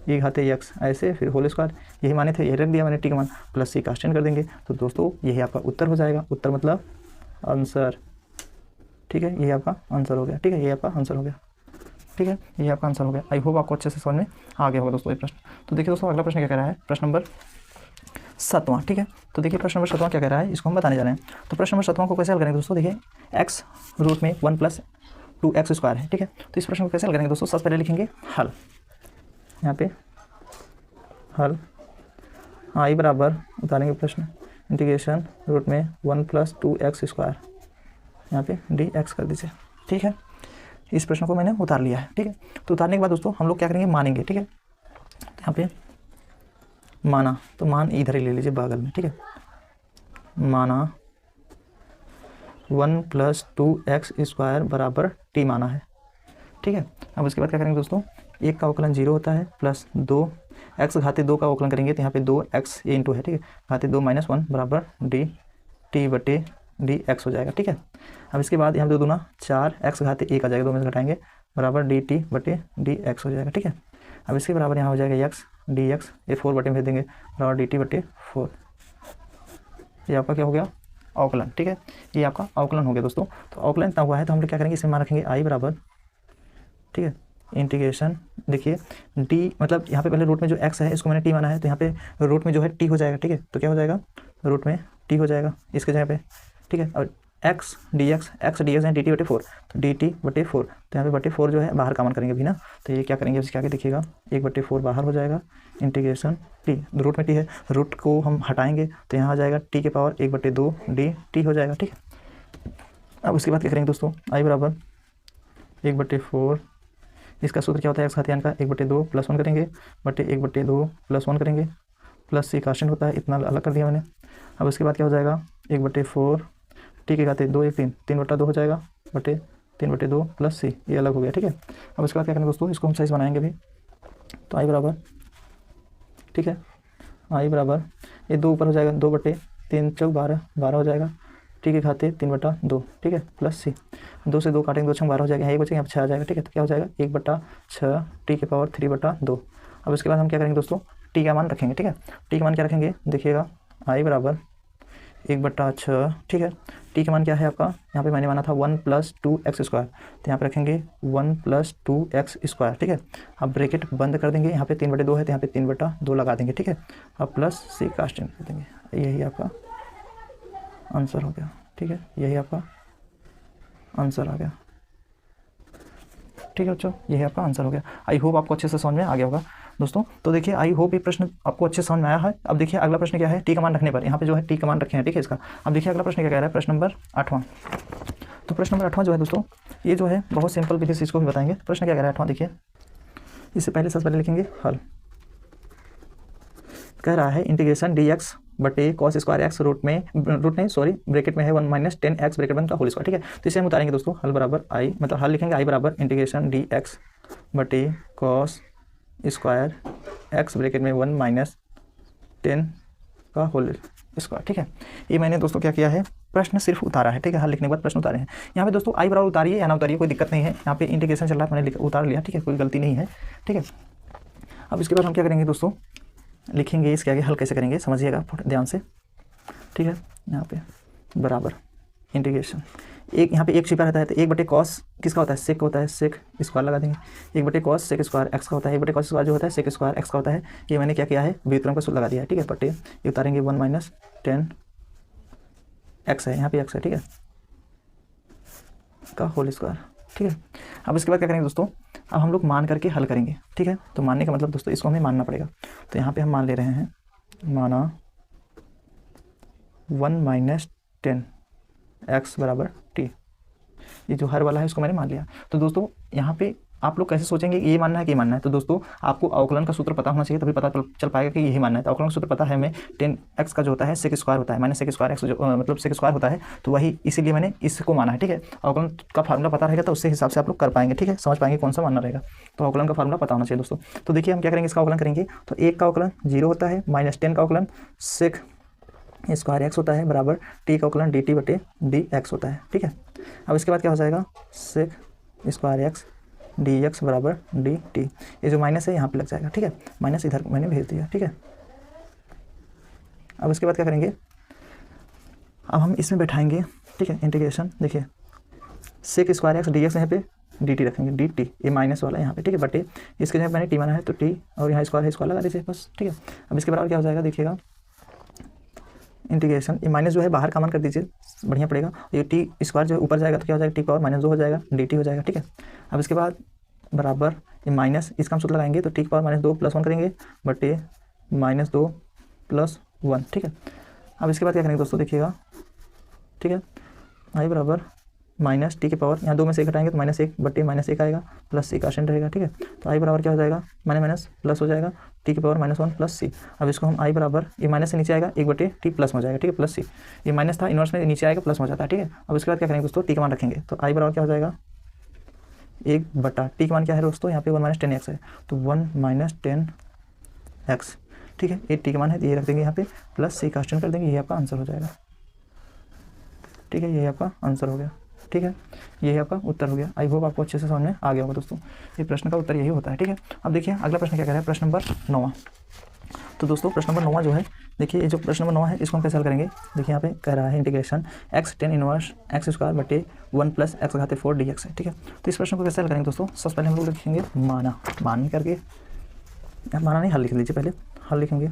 ई घाते एक्स ऐसे फिर होल स्क्वायर, यही माने थे, यही रख दिया मैंने टी का मान, प्लस सी कांस्टेंट कर देंगे। तो दोस्तों यही आपका उत्तर हो जाएगा, उत्तर मतलब आंसर, ठीक है, यही आपका आंसर हो गया, ठीक है, ये आपका आंसर हो गया, ठीक है, ये आपका आंसर हो गया। आई होप आपको अच्छे से समझ में आ गया होगा दोस्तों ये प्रश्न। तो देखिए दोस्तों अगला प्रश्न क्या कह रहा है, प्रश्न नंबर 7वां, ठीक है। तो देखिए प्रश्न नंबर 7वां क्या कह रहा है, इसको हम बताने जा रहे हैं। तो प्रश्न नंबर 7वां को कैसे हल करेंगे दोस्तों, देखिए एक्स रूट में 1 + 2x स्क्वायर है, ठीक है। तो इस प्रश्न को कैसे हल करेंगे दोस्तों, सबसे पहले लिखेंगे हल, यहाँ पे हल, आई बराबर उतारेंगे प्रश्न इंटीग्रेशन रूट में 1 + 2x स्क्वायर, यहाँ पे डी एक्स कर दीजिए, ठीक है। इस प्रश्न को मैंने उतार लिया है, ठीक है। तो उतारने के बाद दोस्तों हम लोग क्या करेंगे, मानेंगे, ठीक है। तो यहाँ पे माना, तो मान इधर ही ले लीजिए बगल में, ठीक है, माना 1 + 2x स्क्वायर बराबर टी माना है, ठीक है। अब उसके बाद क्या करेंगे दोस्तों, एक का अवकलन 0 होता है, प्लस 2 एक्स घाते 2 का अवकलन करेंगे तो यहाँ पे 2x ये इंटू है, ठीक है, घाते 2 माइनस 1 बराबर डी टी बटे डी एक्स हो जाएगा, ठीक है। अब इसके बाद यहाँ पे 2 दूना 4x घाते 1 आ जाएगा, 2 में से घटाएंगे बराबर डी टी बटे डी एक्स हो जाएगा, ठीक है। अब इसके बराबर यहाँ हो जाएगा x डी एक्स, ये 4 बटे में भेज देंगे बराबर डी टी बटे 4। ये आपका क्या हो गया अवकलन, ठीक है, ये आपका अवकलन हो गया दोस्तों। तो अवकलन इतना हुआ है तो हम लोग क्या करेंगे, इसमें मान रखेंगे आई बराबर, ठीक है, इंटीग्रेशन, देखिए डी मतलब यहाँ पे पहले रूट में जो x है इसको मैंने t माना है, तो यहाँ पे रूट में जो है t हो जाएगा, ठीक है। तो क्या हो जाएगा, रूट में t हो जाएगा इसके जगह पे, ठीक है। और x dx है dt बटे 4, तो dt बटे 4, तो यहाँ पे बटे 4 जो है बाहर कॉमन करेंगे भी ना, तो ये क्या करेंगे इसके आगे देखिएगा 1 बटे 4 बाहर हो जाएगा, इंटीग्रेशन t, रूट में t है, रूट को हम हटाएंगे तो यहाँ आ जाएगा t के पावर 1 बटे 2 dt हो जाएगा, ठीक है। अब उसके बाद क्या करेंगे दोस्तों, i बराबर 1 बटे 4, इसका सूत्र क्या होता है x घातीय का 1 बटे 2 प्लस 1 करेंगे बटे 1 बटे 2 प्लस 1 करेंगे, प्लस सी कांस्टेंट होता है, इतना अलग कर दिया मैंने। अब उसके बाद क्या हो जाएगा 1 बटे 4 टी के घाते 2 1 3 3 बटा 2 हो जाएगा बटे 3 बटे 2 प्लस सी, ये अलग हो गया, ठीक है। अब उसके बाद क्या करेंगे दोस्तों, इसको हम साइज बनाएंगे भी, तो आई बराबर, ठीक है, आई बराबर ये 2 ऊपर हो जाएगा 2 बटे 3 चौक 12 हो जाएगा, टी के खाते 3 बटा 2, ठीक है, प्लस सी, 2 से 2 काटेंगे 2 6 12 हो जाएगा, यहाँ 1 बचेगा, यहाँ 6 आ जाएगा, ठीक है। तो क्या हो जाएगा 1 बटा 6 टी के पावर 3 बटा 2। अब इसके बाद हम क्या करेंगे दोस्तों, टी का मान रखेंगे, ठीक है, टी का मान क्या रखेंगे देखिएगा, आई बराबर 1 बटा 6, ठीक है। टी का मान क्या है आपका, यहाँ पे मैंने माना था 1 प्लस 2x स्क्वायर, तो यहाँ पे रखेंगे 1 प्लस 2x स्क्वायर, ठीक है। अब ब्रैकेट बंद कर देंगे, यहाँ पे 3 बटे 2 है तो यहाँ पे 3 बटा 2 लगा देंगे, ठीक है। अब प्लस सी कांस्टेंट कर देंगे, यही आपका आंसर हो गया, ठीक है, यही आपका आंसर आ गया, ठीक है बच्चों, यही आपका आंसर हो गया। आई होप आपको अच्छे से समझ में आ गया होगा दोस्तों। तो देखिए आई होप ये प्रश्न आपको अच्छे से समझ में आया है। अब देखिए अगला प्रश्न क्या है, टी का मान रखने पर, यहाँ पे जो है टी का मान रखे हैं, ठीक है इसका। अब देखिए अगला प्रश्न क्या कह रहा है, प्रश्न नंबर 8वां। तो प्रश्न नंबर 8वां जो है दोस्तों, ये जो है बहुत सिंपल विधि से इसको भी बताएंगे। प्रश्न क्या कह रहा है 8वां, देखिए इससे पहले सबसे पहले लिखेंगे हल। कह रहा है इंटीग्रेशन डी एक्स बटे कॉस स्क्वायर एक्स ब्रैकेट में है 1 माइनस 10x ब्रैकेट बंद का होल स्क्वायर, ठीक है। तो इसे हम उतारेंगे दोस्तों, हल बराबर आई, मतलब हल लिखेंगे आई बराबर इंटीग्रेशन डी एक्स बटे कॉस स्क्वायर एक्स ब्रैकेट में 1 माइनस 10 का होल स्क्वायर, ठीक है। ये मैंने दोस्तों क्या किया है, प्रश्न सिर्फ उतारा है, ठीक है, हल लिखने के बाद प्रश्न उतारे हैं। यहाँ पे दोस्तों आई बराबर उतारिए या ना उतारिए कोई दिक्कत नहीं है, यहाँ पे इंटीग्रेशन चल रहा है, मैंने उतार लिया, ठीक है, कोई गलती नहीं है, ठीक है। अब इसके बाद हम क्या करेंगे दोस्तों, लिखेंगे इसके आगे हल कैसे करेंगे, समझिएगा ध्यान से, ठीक है। यहाँ पे बराबर इंटीग्रेशन, एक यहाँ पे एक छिपा रहता है, तो 1 बटे कॉस किसका होता है, सेक होता है, सेक स्क्वायर लगा देंगे। 1 बटे कॉस सेक स्क्वायर एक्स का होता है, 1 बटे कॉस स्क्वायर जो होता है सेक स्क्वायर एक्स का होता है। ये मैंने क्या किया है, व्युत्क्रम का सूत्र लगा दिया है, ठीक है। बटे ये उतारेंगे 1 माइनस 10 एक्स है, यहाँ पे एक्स है, ठीक है, का होल स्क्वायर, ठीक है। अब इसके बाद क्या करेंगे दोस्तों, अब हम लोग मान करके हल करेंगे, ठीक है। तो मानने का मतलब दोस्तों इसको हमें मानना पड़ेगा, तो यहाँ पे हम मान ले रहे हैं, माना 1 माइनस 10 एक्स बराबर टी, ये जो हर वाला है इसको मैंने मान लिया। तो दोस्तों यहाँ पे आप लोग कैसे सोचेंगे, ये मानना है कि ये मानना है, तो दोस्तों आपको अवकलन का सूत्र पता होना चाहिए, तभी पता चल पाएगा कि यही मानना है। तो अवकलन का सूत्र पता है हमें, 10x का जो होता है सेक स्क्वायर होता है, माइनस सेक स्क्वायर एक्स जो मतलब सेक स्क्वायर होता है, तो वही इसीलिए मैंने इसको माना है, ठीक है। अवकलन का फार्मूला पता रहेगा तो उससे हिसाब से आप लोग कर पाएंगे, ठीक है, समझ पाएंगे कौन सा मानना रहेगा। तो अवकलन का फार्मूला पता होना चाहिए दोस्तों। तो देखिए हम क्या करेंगे, इसका अवकलन करेंगे, तो 1 का अवकलन 0 होता है, माइनस 10 का अवकलन सेक स्क्वायर एक्स होता है बराबर टी का अवकलन डी टी बटे डी एक्स होता है, ठीक है। अब इसके बाद क्या हो जाएगा, sec square x d x बराबर डी टी, ये जो माइनस है यहाँ पे लग जाएगा, ठीक है, माइनस इधर मैंने भेज दिया, ठीक है। अब इसके बाद क्या करेंगे, अब हम इसमें बैठाएंगे, ठीक है, इंटीग्रेशन, देखिए sec square x d x यहाँ पे डी टी रखेंगे, डी टी ये माइनस वाला यहाँ पे, ठीक है, बटे इसके जगह मैंने टी माना है तो टी, और यहाँ स्क्वायर है, स्क्वायर लगा दीजिए बस, ठीक है। अब इसके बराबर क्या हो जाएगा, देखिएगा इंटीग्रेशन, ये माइनस जो है बाहर कॉमन कर दीजिए, बढ़िया पड़ेगा। ये टी स्क्वायर जो है ऊपर जाएगा तो क्या हो जाएगा, टी पावर -2 हो जाएगा, डी टी हो जाएगा, ठीक है। अब इसके बाद बराबर ये माइनस, इसका हम सूत्र लगाएंगे, तो टी पावर -2 प्लस 1 करेंगे बटे -2 प्लस 1, ठीक है। अब इसके बाद क्या करेंगे दोस्तों, देखिएगा, ठीक है, आई बराबर माइनस टी के पावर, यहाँ 2 में से 1 घटाएंगे तो -1 बटे -1 आएगा, प्लस सी का रहेगा, ठीक है। तो आई बराबर क्या हो जाएगा, माइनस प्लस हो जाएगा, टी के पावर -1 प्लस सी। अब इसको हम आई बराबर, ये माइनस से नीचे आएगा 1 बटे टी प्लस हो जाएगा, ठीक है, प्लस सी, ये माइनस था इनवर्स में नीचे आएगा प्लस हो जाता है, ठीक है। अब इसके बाद क्या करेंगे दोस्तों, टी का मान रखेंगे, तो आई बराबर क्या हो जाएगा, 1 बटा टी का मान क्या है दोस्तों, यहाँ पे 1 माइनस 10 एक्स है, तो 1 माइनस 10 एक्स, ठीक है। 8t का मान है तो ये रख देंगे यहाँ पे, प्लस c कांस्टेंट कर देंगे, ये आपका आंसर हो जाएगा, ठीक है। यही आपका आंसर हो गया, ठीक है। यही आपका उत्तर हो गया। आई होप आपको अच्छे से समझ में आ गया होगा दोस्तों। ये प्रश्न का उत्तर यही होता है, ठीक है। अब देखिए अगला प्रश्न क्या कह रहा है, प्रश्न नंबर 9। तो दोस्तों प्रश्न नंबर 9 जो है, देखिए ये जो प्रश्न नंबर 9 है इसको हम कैसे हल करेंगे। देखिए यहाँ पे कह रहा है integration x tan inverse x square बटे 1 प्लस एक्स घाते 4 dx है, ठीक है। तो इस प्रश्न को कैसे हल करेंगे दोस्तों, सबसे पहले हम लोग लिखेंगे मान करके, माना नहीं, हल लिख लीजिए पहले, हल लिखेंगे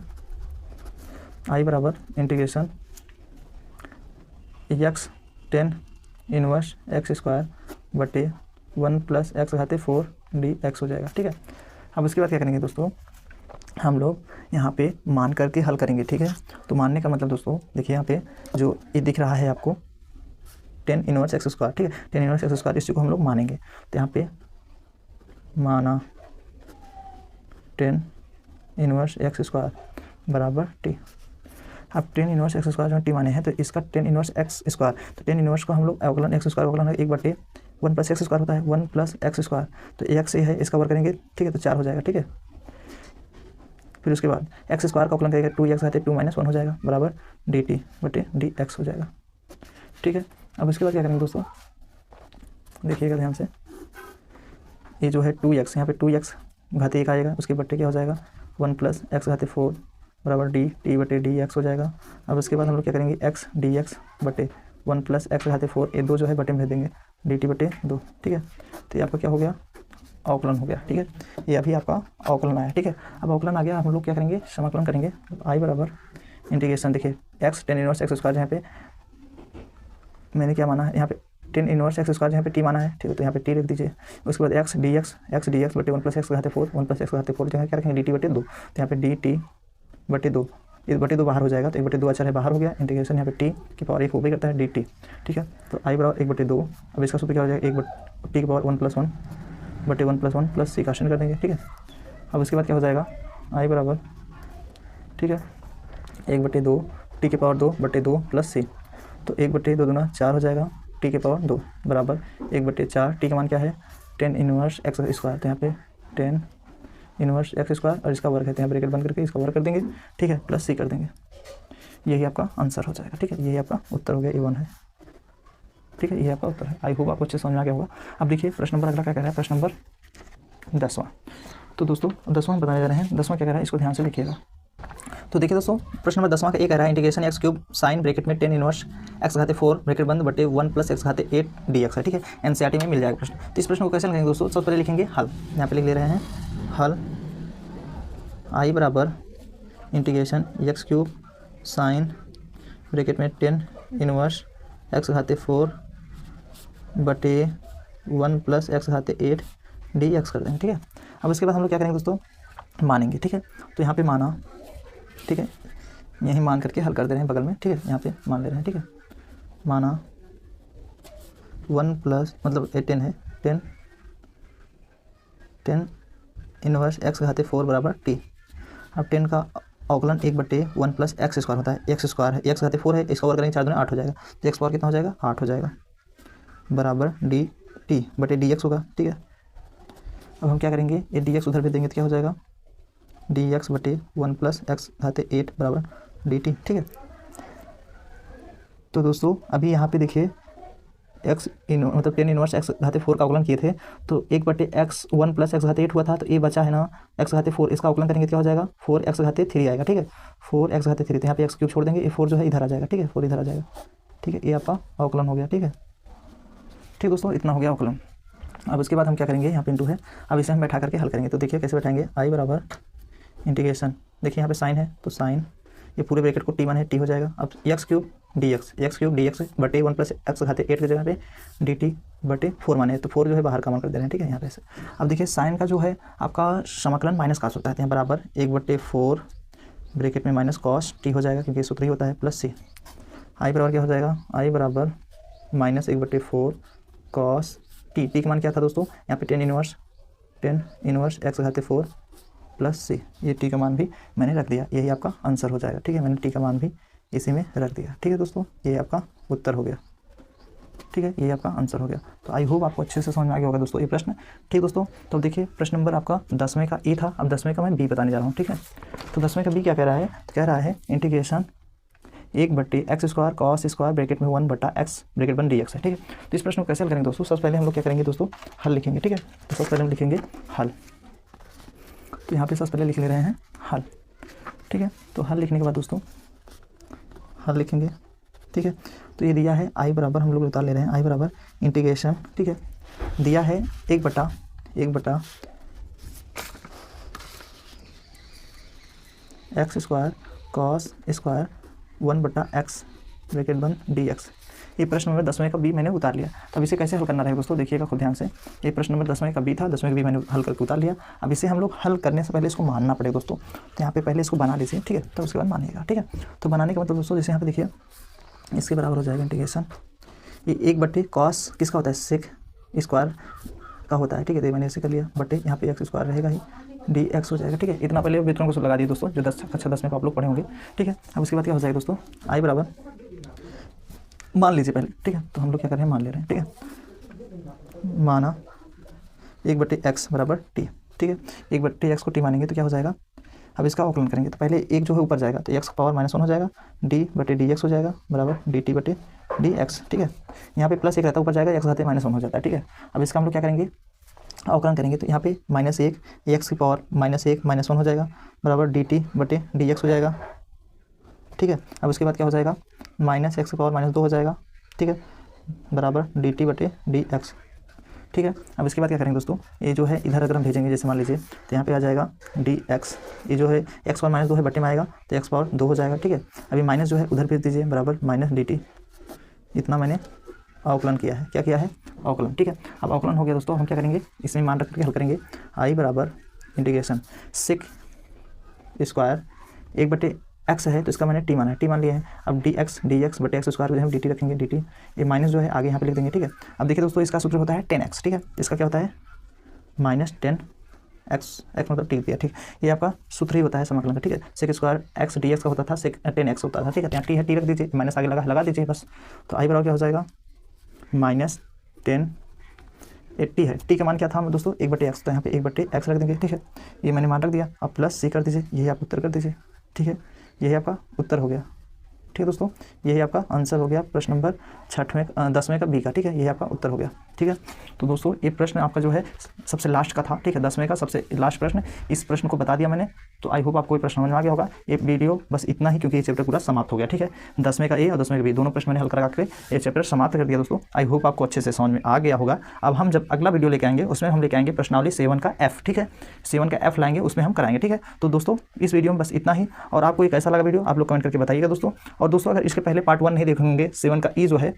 i बराबर integration x tan inverse x square बटे 1 प्लस एक्स घाते 4 dx हो जाएगा, ठीक है। अब उसके बाद क्या करेंगे दोस्तों, हम लोग यहाँ पे मान करके हल करेंगे, ठीक है। तो मानने का मतलब दोस्तों देखिए यहाँ पे जो ये दिख रहा है आपको tan इनवर्स एक्स स्क्वायर, ठीक है, tan इनवर्स एक्स स्क्वायर, इसी को हम लोग मानेंगे। तो यहाँ पे माना tan इनवर्स एक्स स्क्वायर बराबर t। अब tan इनवर्स एक्स स्क्वायर जो टी माने हैं तो इसका tan इनवर्स एक्स स्क्वायर, तो tan इनवर्स को हम लोग अवकलन एक्स स्क्वायर अवकलन 1/1 प्लस एक्स स्क्वायर होता है, 1 प्लस एक्स स्क्वायर, तो एक्स से है इसका वर्ग करेंगे, ठीक है, तो 4 हो जाएगा, ठीक है। फिर उसके बाद एक्स स्क्वायर का अवकलन करेंगे 2x घाते 2 - 1 हो जाएगा बराबर dt बटे dx हो जाएगा, ठीक है। अब इसके बाद क्या करेंगे दोस्तों, देखिएगा ध्यान से, ये जो है 2x, यहाँ पे 2x घाते 1 आएगा, उसके बट्टे क्या हो जाएगा 1 प्लस एक्स घाते 4 बराबर dt बटे dx हो जाएगा। अब उसके बाद हम लोग क्या करेंगे x dx बटे 1 प्लस एक्स घाते 4, ये 2 जो है बटे में भेज देंगे dt बटे 2, ठीक है। तो ये आपका क्या हो गया, अवकलन हो गया, ठीक है। ये अभी आपका अवकलन आया, ठीक है। अब अवकलन आ गया, हम लोग क्या करेंगे, समाकलन करेंगे। आई बराबर इंटीग्रेशन, देखिए x tan inverse x square, यहाँ पे मैंने क्या माना है, यहाँ पे tan इनवर्स एक्स स्क्वायर यहाँ पे t माना है, ठीक है, तो यहाँ पे t लिख दीजिए। उसके बाद x dx बटे 1 प्लस एक्स घाते 4, 1 प्लस एक्स घाते 4 जगह क्या रखेंगे dt बटे 2, तो यहाँ पे dt बटे 2, इस बटे 2 बाहर हो जाएगा, तो 1 बटे 2 अच्छा है, बाहर हो गया। इंटीग्रेशन यहाँ पे t की पावर 1 ऊपर करता है dt, ठीक है। तो आई बराबर 1 बटे 2, अब इसका सूत्र क्या हो जाएगा, 1 t की पावर 1 प्लस 1 बटे 1 प्लस 1 प्लस c कांस्टेंट कर देंगे, ठीक है। अब उसके बाद क्या हो जाएगा, आई बराबर, ठीक है, 1 बटे 2 t की पावर 2 बटे 2 प्लस c, तो 1 बटे 2 दूना 4 हो जाएगा, t की पावर 2 बराबर 1 बटे 4, t का मान क्या है tan इनवर्स एक्स स्क्वायर, तो यहाँ पे tan इनवर्स एक्स स्क्वायर और इसका वर्ग है, तो यहाँ ब्रैकेट बंद करके इसका वर्ग कर देंगे, ठीक है, प्लस c कर देंगे। यही आपका आंसर हो जाएगा, ठीक है। यही आपका उत्तर हो गया, A1 है, ठीक है। ये आपका उत्तर है। आई होप आपको अच्छे समझ में आ गया होगा। अब देखिए प्रश्न नंबर अगला क्या कह रहा है, प्रश्न नंबर 10वां। तो दोस्तों 10वां बताया जा रहे हैं, 10वां क्या कह रहा है इसको ध्यान से लिखिएगा। तो देखिए दोस्तों प्रश्न नंबर 10वां का ये कह रहा है integration x cube sign bracket में tan इनवर्स एक्स घाते 4 ब्रैकेट बंद बटे 1 प्लस एक्स घाते 8 dx है, ठीक है। एनसीईआरटी में मिल जाएगा प्रश्न। तो इस प्रश्न को कैसे लिखेंगे दोस्तों, सबसे पहले लिखेंगे हल, यहाँ पे लिख ले रहे हैं हल, आई बराबर integration x cube sign bracket में tan इनवर्स एक्स घाते 4 बटे 1 प्लस एक्स घाते 8 dx कर देंगे, ठीक है। अब उसके बाद हम लोग क्या करेंगे दोस्तों, मानेंगे, ठीक है। तो यहाँ पे माना, ठीक है, यहीं मान करके हल कर दे रहे हैं बगल में, ठीक है, यहाँ पे मान ले रहे हैं, ठीक है। माना 1 प्लस मतलब 10 है, 10 इनवर्स एक्स घाते 4 बराबर t। अब 10 का अवकलन 1 बटे 1 प्लस एक्स स्क्वायर होता है, एक्स स्क्वायर है, एक्स घाते 4 है, इसका वर्ग करेंगे 4 दूनी 8 हो जाएगा, तो एक्स पावर कितना हो जाएगा 8 हो जाएगा बराबर dt बटे dx होगा, ठीक है। अब हम क्या करेंगे, ये dx उधर भेज देंगे तो क्या हो जाएगा dx बटे 1 प्लस एक्स घाते 8 बराबर dt, ठीक है। तो दोस्तों अभी यहाँ पे देखिए एक्स मतलब tan इनवर्स एक्स घाते 4 का अवकलन किए थे, तो 1 बटे एक्स 1 प्लस एक्स घाते 8 हुआ था, तो ये बचा है ना एक्स घाते 4, इसका अवकलन करेंगे तो क्या हो जाएगा 4 एक्स घाते 3 आएगा, ठीक है। 4 एक्स घाते 3, तो यहाँ पे एक्स क्यूब छोड़ देंगे, ये 4 जो है इधर आ जाएगा, ठीक है, 4 इधर आ जाएगा, ठीक है। ये आपका अवकलन हो गया, ठीक है, ठीक दोस्तों, इतना हो गया अवकलन। अब उसके बाद हम क्या करेंगे, यहाँ पे इंटू है, अब इसे हम बैठा करके हल करेंगे। तो देखिए कैसे बैठाएंगे, आई बराबर इंटीग्रेशन, देखिए यहाँ पे साइन है तो साइन, ये पूरे ब्रैकेट को t1 है t हो जाएगा। अब एक्स क्यूब dx बटे 1 प्लस एक्स घाते 8 की जगह पे dt बटे 4 माने, तो 4 जो है बाहर का मान कर दे रहे हैं, ठीक है, यहाँ पे से। अब देखिए साइन का जो है आपका समाकलन माइनस कास होता है, यहाँ बराबर 1 बटे 4 ब्रैकेट में माइनस कॉस t हो जाएगा, क्योंकि सूत्र ही होता है प्लस c। आई बराबर क्या हो जाएगा, आई बराबर माइनस 1 बटे 4 कॉस t का मान क्या था दोस्तों, यहाँ पे tan इनवर्स एक्स घाते 4 प्लस c, ये t का मान भी मैंने रख दिया, यही आपका आंसर हो जाएगा, ठीक है। मैंने t का मान भी इसी में रख दिया, ठीक है दोस्तों, ये आपका उत्तर हो गया, ठीक। ठीक है, ये आपका आंसर हो गया। तो आई होप आपको अच्छे से समझ में आ गया होगा दोस्तों ये प्रश्न। ठीक दोस्तों, तो देखिए प्रश्न नंबर आपका 10वें का ए था, अब 10वें का मैं बी बताने जा रहा हूँ। ठीक है, तो 10वें का बी क्या कह रहा है, तो कह रहा है integration 1/x² cos square bracket में 1/x ब्रैकेट बन dx है। ठीक है, तो इस प्रश्न को कैसे हल करेंगे दोस्तों, सबसे पहले हम लोग क्या करेंगे दोस्तों, हल लिखेंगे। ठीक है, तो सबसे पहले हम लिखेंगे हल, तो यहाँ पे सबसे पहले लिख ले रहे हैं हल। ठीक है, तो हल लिखने के बाद दोस्तों हल लिखेंगे। ठीक है, तो ये दिया है आई बराबर, हम लोग उतार ले रहे हैं आई बराबर इंटीग्रेशन, ठीक है, दिया है 1/x² cos square 1/x bracket बन dx। ये प्रश्न नंबर 10वें का बी मैंने उतार लिया। अब इसे कैसे हल करना रहेगा दोस्तों, देखिएगा खुद ध्यान से। ये प्रश्न नंबर 10वें का बी था, 10वें का बी मैंने हल करके उतार लिया। अब इसे हम लोग हल करने से पहले इसको मानना पड़ेगा दोस्तों, तो यहाँ पे पहले इसको बना लीजिए। ठीक है, तो उसके बाद मानिएगा। ठीक है, तो बनाने के मतलब दोस्तों जैसे यहाँ पे देखिए इसके बराबर हो जाएगा इंटीग्रेशन, ये 1/cos किसका होता है, सेक स्क्वायर का होता है। ठीक है, तो मैंने ऐसे कर लिया, बटे यहाँ पे x² रहेगा ही, dx हो जाएगा। ठीक है, इतना पहले वेक्टरों को सब लगा दिए दोस्तों, जो 10 में आप लोग पढ़े होंगे। ठीक है, अब उसके बाद क्या हो जाएगा दोस्तों, आई बराबर मान लीजिए पहले। ठीक है, तो हम लोग क्या कर रहे हैं, मान ले रहे हैं। ठीक है, माना 1/x बराबर t। ठीक है, 1/x को t मानेंगे तो क्या हो जाएगा, अब इसका अवकलन करेंगे तो पहले एक जो है ऊपर जाएगा तो x पावर -1 हो जाएगा, d/dx हो जाएगा बराबर dt/dx। ठीक है, यहाँ पे प्लस 1 रहता है, ऊपर जाएगा x घाते -1 हो जाता है। ठीक है, अब इसका हम लोग क्या करेंगे, अवकलन करेंगे तो यहाँ पे -1 x की पावर -1 -1 हो जाएगा बराबर dt/dx हो जाएगा। ठीक है, अब उसके बाद क्या हो जाएगा, -x की पावर -2 हो जाएगा। ठीक है, बराबर dt/dx। ठीक है, अब इसके बाद क्या करेंगे दोस्तों, ये जो है इधर अगर हम भेजेंगे जैसे मान लीजिए तो यहाँ पे आ जाएगा dx, ये जो है x पावर -2 है, बटे में आएगा तो x पावर 2 हो जाएगा। ठीक है, अभी माइनस जो है उधर भेज दीजिए बराबर -dt। इतना मैंने अवकलन किया है, क्या किया है, अवकलन। ठीक है, अब अवकलन हो गया दोस्तों, हम क्या करेंगे, इसमें मान रख के हल करेंगे। आई बराबर इंटीग्रेशन सेक स्क्वायर 1/x है तो इसका मैंने t माना है, t मान लिया है। अब dx/x² को हम dt रखेंगे, dt ये माइनस जो है आगे यहाँ पे लिख देंगे। ठीक है, अब देखिए दोस्तों इसका सूत्र होता है 10x। ठीक है, इसका क्या होता है -10x, x मतलब t दिया। ठीक, ये आपका सूत्र ही होता है समाकलन का। ठीक है, सेक स्क्वायर x dx का होता था, सेक 10x होता था। ठीक है, यहाँ t है, t रख दीजिए, माइनस आगे लगा दीजिए बस। तो आई बराबर क्या हो जाएगा -10, t है, t का मान क्या था दोस्तों 1/x, तो यहाँ पे 1/x रख देंगे। ठीक है, ये मैंने मान रख दिया, अब प्लस c कर दीजिए, यही आप उत्तर कर दीजिए। ठीक है, यही आपका उत्तर हो गया। ठीक है दोस्तों, यही आपका आंसर हो गया प्रश्न नंबर 10वें का बी का। ठीक है, यही आपका उत्तर हो गया। ठीक है, तो दोस्तों ये प्रश्न आपका जो है सबसे लास्ट का था। ठीक है, 10वें का सबसे लास्ट प्रश्न, इस प्रश्न को बता दिया मैंने। तो आई होप आपको ये प्रश्न समझ में आ गया होगा। ये वीडियो बस इतना ही, क्योंकि ये चैप्टर पूरा समाप्त हो गया। ठीक है, 10वें का ए और 10वें का बी दोनों प्रश्न मैंने हल करा के ये चैप्टर समाप्त कर दिया दोस्तों। आई होप आपको अच्छे से समझ में आ गया होगा। अब हम जब अगला वीडियो लेके आएंगे उसमें हम लेके आएंगे प्रश्नावली 7 का F। ठीक है, 7 का F लाएंगे, उसमें हम कराएंगे। ठीक है, तो दोस्तों इस वीडियो में बस इतना ही, और आपको ये कैसा लगा वीडियो आप लोग कमेंट करके बताइएगा दोस्तों। और दोस्तों अगर इसके पहले पार्ट 1 नहीं देखेंगे, 7 का ई जो है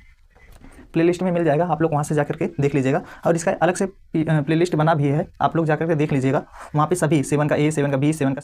प्लेलिस्ट में मिल जाएगा, आप लोग वहाँ से जाकर के देख लीजिएगा। और इसका अलग से प्लेलिस्ट बना भी है, आप लोग जाकर के देख लीजिएगा, वहाँ पे सभी 7 का ए, 7 का बी, 7 का